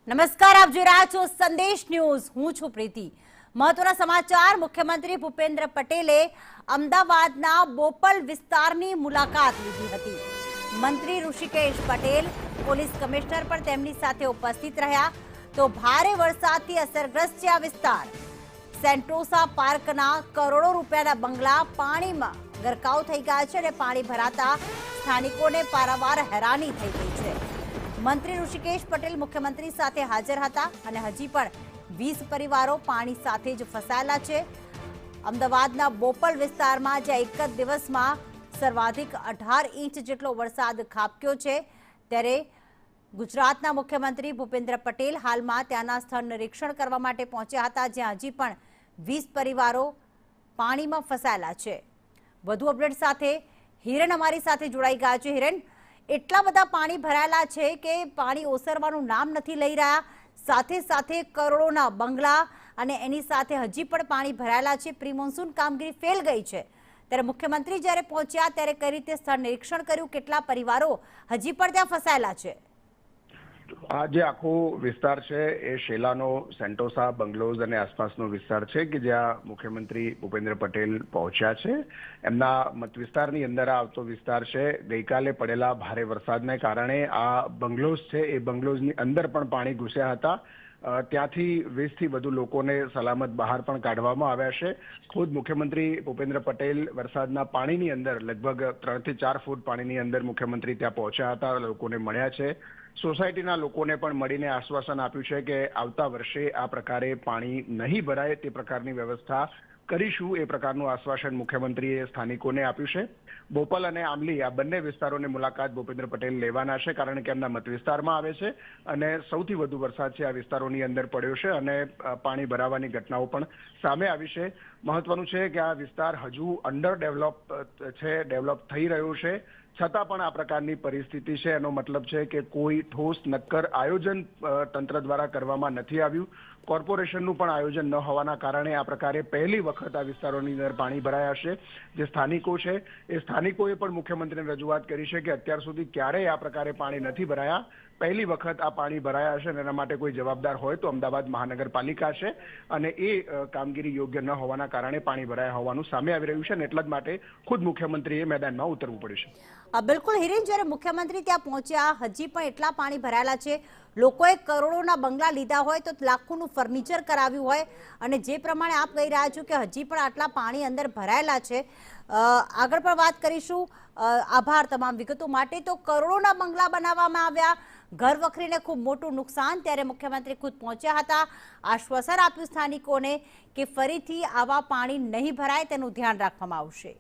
નમસ્કાર, આપ જોઈ રહ્યા છો સંદેશ ન્યૂઝ. હું છું પ્રીતિ. મહત્વના સમાચાર. મુખ્યમંત્રી ભૂપેન્દ્ર પટેલે અમદાવાદના બોપલ વિસ્તારની મુલાકાત લીધી હતી. મંત્રી ઋષિકેશ પટેલ, પોલીસ કમિશનર પણ તેમની સાથે ઉપસ્થિત રહ્યા. તો ભારે વરસાદથી અસરગ્રસ્ત છે આ વિસ્તાર. સેન્ટોસા પાર્કના કરોડો રૂપિયાના બંગલા પાણીમાં ગરકાવ થઈ ગયા છે અને પાણી ભરાતા સ્થાનિકોને પારાવાર હેરાની થઈ ગઈ છે. મંત્રી ઋષિકેશ પટેલ મુખ્યમંત્રી સાથે હાજર હતા અને હજી પણ 20 પરિવારો પાણી સાથે જ ફસાયેલા છે. અમદાવાદના બોપલ વિસ્તારમાં જ્યાં એક જ દિવસમાં સર્વાધિક 18 ઇંચ જેટલો વરસાદ ખાબક્યો છે, ત્યારે ગુજરાતના મુખ્યમંત્રી ભૂપેન્દ્ર પટેલ હાલમાં ત્યાંના સ્થળ નિરીક્ષણ કરવા માટે પહોંચ્યા હતા, જ્યાં હજી પણ 20 પરિવારો પાણીમાં ફસાયેલા છે. વધુ અપડેટ સાથે હિરેન અમારી સાથે જોડાઈ ગયા છે. હિરેન, એટલા બધા પાણી ભરાયેલા છે કે પાણી ઓસરવાનું નામ નથી લઈ રહ્યા. સાથે સાથે કરોડોના બંગલા અને એની સાથે હજી પણ પાણી ભરાયેલા છે. પ્રી મોન્સૂન કામગીરી ફેલ ગઈ છે. ત્યારે મુખ્યમંત્રી જ્યારે પહોંચ્યા ત્યારે કઈ રીતે સ્થળ નિરીક્ષણ કર્યું, કેટલા પરિવારો હજી પણ ત્યાં ફસાયેલા છે? આ જે આખો વિસ્તાર છે એ શેલાનો સેન્ટોસા બંગલોઝ અને આસપાસનો વિસ્તાર છે કે જ્યાં મુખ્યમંત્રી ભૂપેન્દ્ર પટેલ પહોંચ્યા છે. એમના મત વિસ્તારની અંદર આવતો વિસ્તાર છે. ગઈકાલે પડેલા ભારે વરસાદને કારણે આ બંગલોઝ છે એ બંગલોઝની અંદર પણ પાણી ઘૂસ્યા હતા. ત્યાંથી 20 થી વધુ લોકોને સલામત બહાર પણ કાઢવામાં આવ્યા છે. ખુદ મુખ્યમંત્રી ભૂપેન્દ્ર પટેલ વરસાદના પાણીની અંદર લગભગ 3 થી 4 ફૂટ પાણીની અંદર મુખ્યમંત્રી ત્યાં પહોંચ્યા હતા, લોકોને મળ્યા છે. સોસાયટીના લોકોને પણ મળીને આશ્વાસન આપ્યું છે કે આવતા વર્ષે આ પ્રકારે પાણી નહીં ભરાય તે પ્રકારની વ્યવસ્થા કરીશું. એ પ્રકારનું આશ્વાસન મુખ્યમંત્રીએ સ્થાનિકોને આપ્યું છે. બોપલ અને આમલી આ બંને વિસ્તારોની મુલાકાત ભૂપેન્દ્ર પટેલ લેવાના છે, કારણ કે એમના મત વિસ્તારમાં આવે છે અને સૌથી વધુ વરસાદ છે આ વિસ્તારોની અંદર પડ્યો છે અને પાણી ભરાવાની ઘટનાઓ પણ સામે આવી છે. મહત્વનું છે કે આ વિસ્તાર હજુ અંડર ડેવલપ થઈ રહ્યો છે, છતાં પણ આ પ્રકારની પરિસ્થિતિ છે. એનો મતલબ છે કે કોઈ ઠોસ નક્કર આયોજન તંત્ર દ્વારા કરવામાં નથી આવ્યું. કોર્પોરેશનનું પણ આયોજન ન હોવાના કારણે આ પ્રકારે પહેલી વખત આ વિસ્તારોની અંદર પાણી ભરાયા હશે. જે સ્થાનિકો છે એ સ્થાનિકોએ પણ મુખ્યમંત્રીને રજૂઆત કરી છે કે અત્યાર સુધી ક્યારેય આ પ્રકારે પાણી નથી ભરાયા, પહેલી વખત આ પાણી ભરાયા હશે અને એના માટે કોઈ જવાબદાર હોય તો અમદાવાદ મહાનગરપાલિકા છે અને એ કામગીરી યોગ્ય ન હોવાના કારણે પાણી ભરાયા હોવાનું સામે આવી રહ્યું છે અને એટલા જ માટે ખુદ મુખ્યમંત્રીએ મેદાનમાં ઉતરવું પડ્યું છે. બિલકુલ હિરેન, જ્યારે મુખ્યમંત્રી ત્યાં પહોંચ્યા હજી પણ એટલા પાણી ભરાયેલા છે. લોકોએ કરોડોના બંગલા લીધા હોય તો લાખોનું ફર્નિચર કરાવ્યું હોય અને જે પ્રમાણે આપ કહી રહ્યા છો કે હજી પણ આટલા પાણી અંદર ભરાયેલા છે. આગળ પણ વાત કરીશું. આભાર તમામ વિગતો માટે. તો કરોડોના બંગલા બનાવવામાં આવ્યા, ઘર વખરીને ખૂબ મોટું નુકસાન, ત્યારે મુખ્યમંત્રી ખુદ પહોંચ્યા હતા, આશ્વાસન આપ્યું સ્થાનિકોને કે ફરીથી આવા પાણી નહીં ભરાય તેનું ધ્યાન રાખવામાં આવશે.